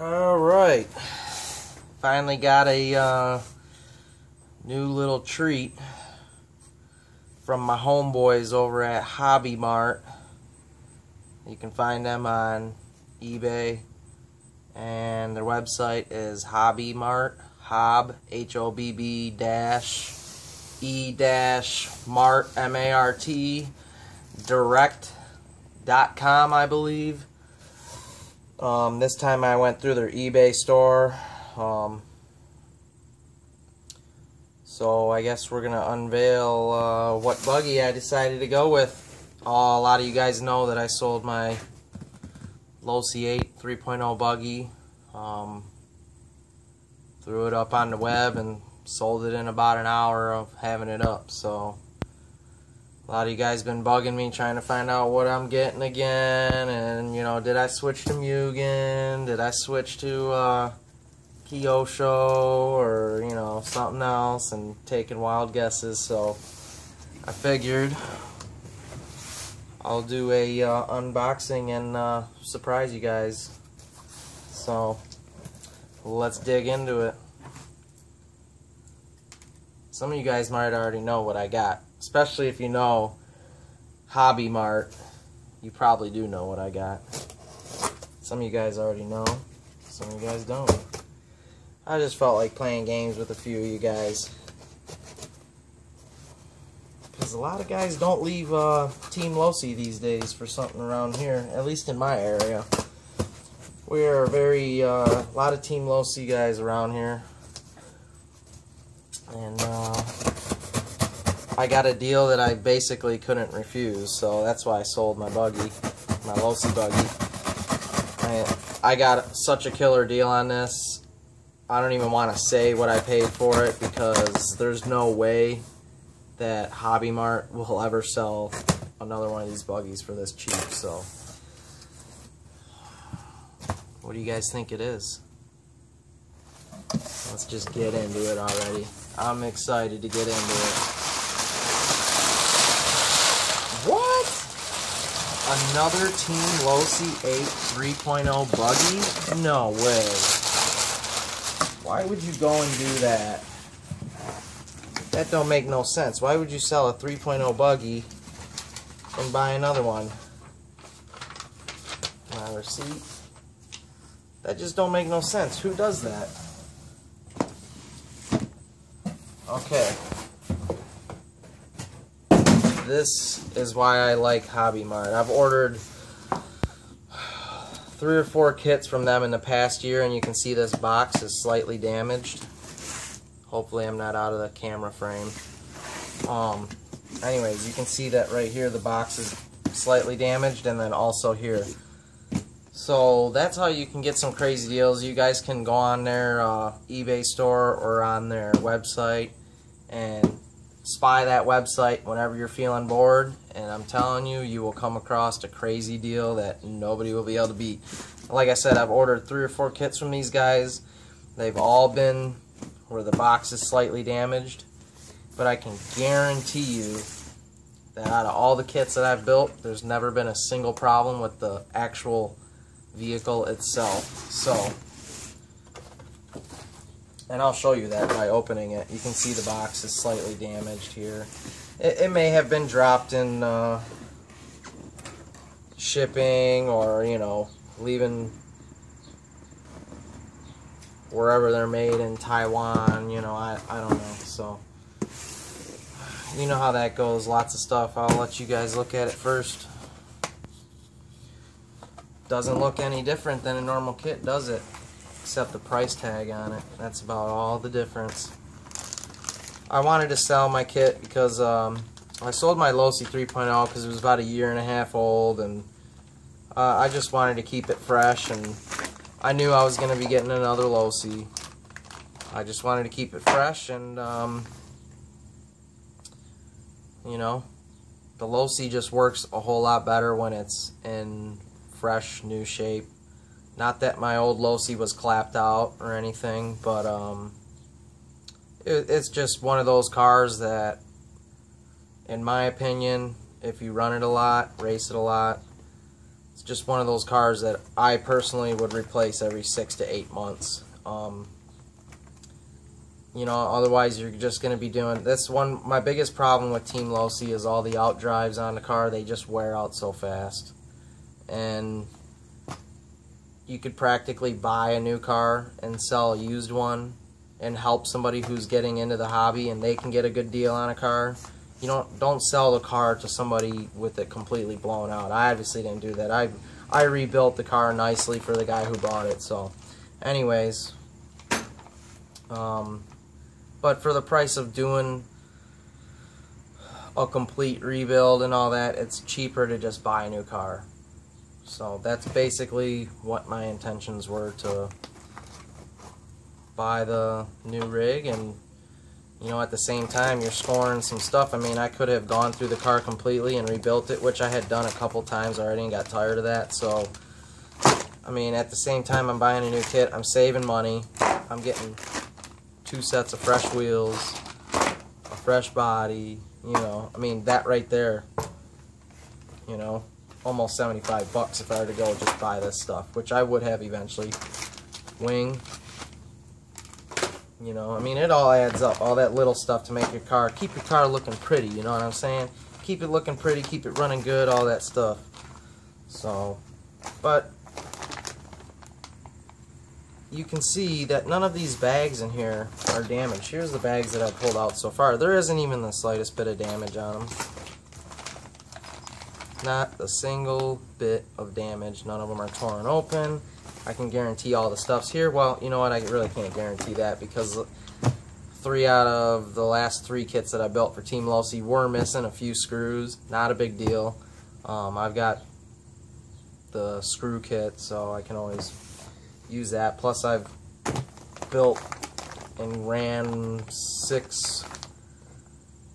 Alright, finally got a new little treat from my homeboys over at Hobby Mart. You can find them on eBay, and their website is Hobby Mart, Hobb, dash E dash Mart, M-A-R-T, direct.com, I believe. This time I went through their eBay store. So I guess we're gonna unveil what buggy I decided to go with. A lot of you guys know that I sold my Losi 8 3.0 buggy. Threw it up on the web and sold it in about an hour of having it up. So a lot of you guys been bugging me trying to find out what I'm getting again, and you know, did I switch to Mugen? Did I switch to Kyosho, or you know, something else, and taking wild guesses. So I figured I'll do a unboxing and surprise you guys. So let's dig into it. Some of you guys might already know what I got, especially if you know Hobby Mart. You probably do know what I got. Some of you guys already know, some of you guys don't. I just felt like playing games with a few of you guys, because a lot of guys don't leave Team Losi these days for something around here, at least in my area. We are very, a lot of Team Losi guys around here. And I got a deal that I basically couldn't refuse, so that's why I sold my buggy, my Losi buggy. I got such a killer deal on this. I don't even want to say what I paid for it, because there's no way that Hobby Mart will ever sell another one of these buggies for this cheap. So what do you guys think it is? Let's just get into it already. I'm excited to get into it. What? Another Team Losi 8 3.0 buggy? No way. Why would you go and do that? That don't make no sense. Why would you sell a 3.0 buggy and buy another one? My receipt. That just don't make no sense. Who does that? Okay. This is why I like Hobby Mart. I've ordered 3 or 4 kits from them in the past year, and you can see this box is slightly damaged. Hopefully I'm not out of the camera frame. Anyways, you can see that right here the box is slightly damaged, and then also here. So that's how you can get some crazy deals. You guys can go on their eBay store or on their website and spy that website whenever you're feeling bored, and I'm telling you, you will come across a crazy deal that nobody will be able to beat. Like I said, I've ordered 3 or 4 kits from these guys. They've all been where the box is slightly damaged, but I can guarantee you that out of all the kits that I've built, there's never been a single problem with the actual vehicle itself. So, and I'll show you that by opening it. You can see the box is slightly damaged here. It may have been dropped in shipping, or you know, leaving wherever they're made in Taiwan, you know, I don't know. So you know how that goes, lots of stuff. I'll let you guys look at it first. Doesn't look any different than a normal kit, does it? Except the price tag on it. That's about all the difference. I wanted to sell my kit because I sold my Losi 3.0 because it was about 1.5 years old, and I just wanted to keep it fresh, and I knew I was going to be getting another Losi. I just wanted to keep it fresh, and you know, the Losi just works a whole lot better when it's in fresh, new shape. Not that my old Losi was clapped out or anything, but it's just one of those cars that, in my opinion, if you run it a lot, race it a lot, it's just one of those cars that I personally would replace every 6 to 8 months. You know, otherwise you're just going to be doing this. My biggest problem with Team Losi is all the out drives on the car. They just wear out so fast. And you could practically buy a new car and sell a used one and help somebody who's getting into the hobby and they can get a good deal on a car. You don't sell the car to somebody with it completely blown out. I obviously didn't do that. I rebuilt the car nicely for the guy who bought it. So anyways, but for the price of doing a complete rebuild and all that, it's cheaper to just buy a new car. So that's basically what my intentions were, to buy the new rig. And you know, at the same time you're scoring some stuff. I mean, I could have gone through the car completely and rebuilt it, which I had done a couple times already and got tired of that. So I mean, at the same time I'm buying a new kit, I'm saving money, I'm getting 2 sets of fresh wheels, a fresh body, you know. I mean, that right there, you know, almost 75 bucks if I were to go just buy this stuff, which I would have eventually. Wing, you know, I mean, it all adds up, all that little stuff to make your car, keep your car looking pretty, you know what I'm saying? Keep it looking pretty, keep it running good, all that stuff. So, but you can see that none of these bags in here are damaged. Here's the bags that I've pulled out so far. There isn't even the slightest bit of damage on them. Not a single bit of damage. None of them are torn open. I can guarantee all the stuff's here. Well, you know what? I really can't guarantee that, because 3 out of the last 3 kits that I built for Team Losi were missing a few screws. Not a big deal. I've got the screw kit, so I can always use that. Plus I've built and ran 6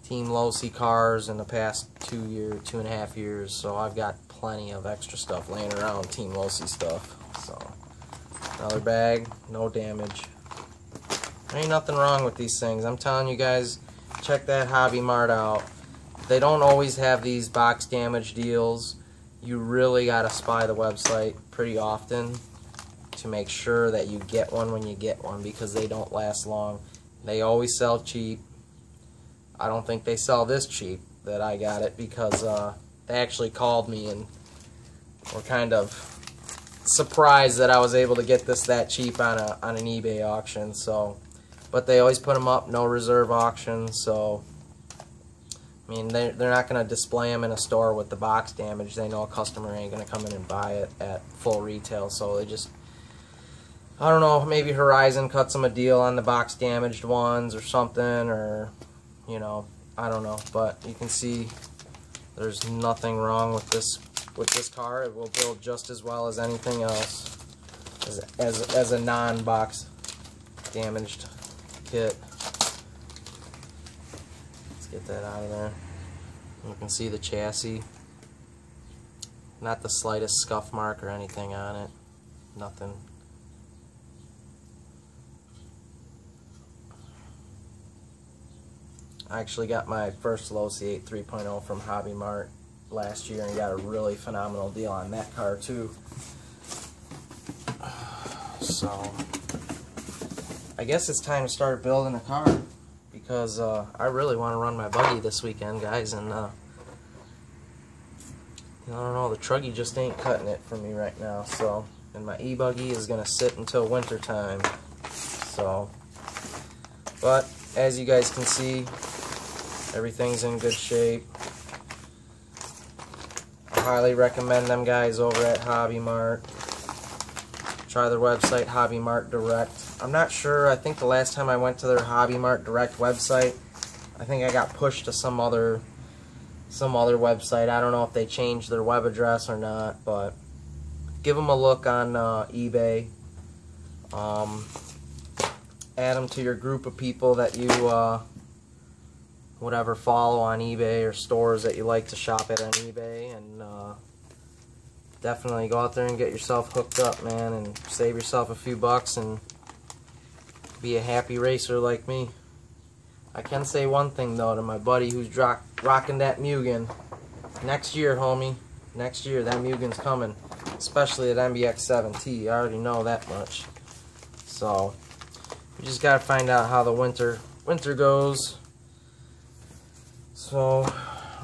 Team Losi cars in the past 2.5 years, so I've got plenty of extra stuff laying around, Team Losi stuff. So another bag, no damage. There ain't nothing wrong with these things. I'm telling you guys, check that Hobby Mart out. They don't always have these box damage deals. You really gotta spy the website pretty often to make sure that you get one when you get one, because they don't last long. They always sell cheap. I don't think they sell this cheap that I got it, because they actually called me and were kind of surprised that I was able to get this that cheap on an eBay auction. So, but they always put them up, no reserve auction. So I mean, they're not going to display them in a store with the box damage. They know a customer ain't going to come in and buy it at full retail, so they just, I don't know, maybe Horizon cuts them a deal on the box damaged ones or something, or, you know, I don't know. But you can see there's nothing wrong with this car. It will build just as well as anything else as a non-box damaged kit. Let's get that out of there. You can see the chassis. Not the slightest scuff mark or anything on it. Nothing. I actually got my first Losi 8 3.0 from Hobby Mart last year and got a really phenomenal deal on that car too. So I guess it's time to start building a car, because I really want to run my buggy this weekend, guys, and I don't know, the truggy just ain't cutting it for me right now. So, and my e-buggy is gonna sit until winter time. So, but as you guys can see, everything's in good shape. I highly recommend them guys over at Hobby Mart. Try their website, Hobby Mart Direct. I'm not sure, I think the last time I went to their Hobby Mart Direct website, I think I got pushed to some other website. I don't know if they changed their web address or not, but give them a look on eBay. Add them to your group of people that you whatever follow on eBay, or stores that you like to shop at on eBay, and definitely go out there and get yourself hooked up, man, and save yourself a few bucks and be a happy racer like me. I can say one thing though to my buddy who's rocking that Mugen. Next year, homie. Next year, that Mugen's coming. especially at MBX7T. I already know that much. So we just gotta find out how the winter goes. So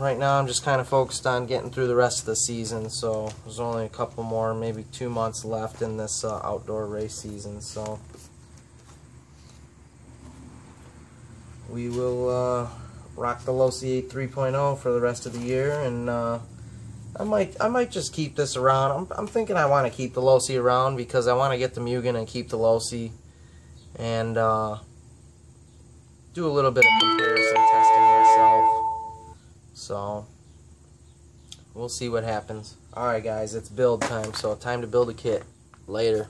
right now I'm just kind of focused on getting through the rest of the season. So there's only a couple more, maybe 2 months left in this outdoor race season. So we will rock the Losi 3.0 for the rest of the year, and I might just keep this around. I'm thinking I want to keep the Losi around because I want to get the Mugen and keep the Losi, and do a little bit of comparison testing myself. So we'll see what happens. Alright guys, it's build time, so time to build a kit. Later.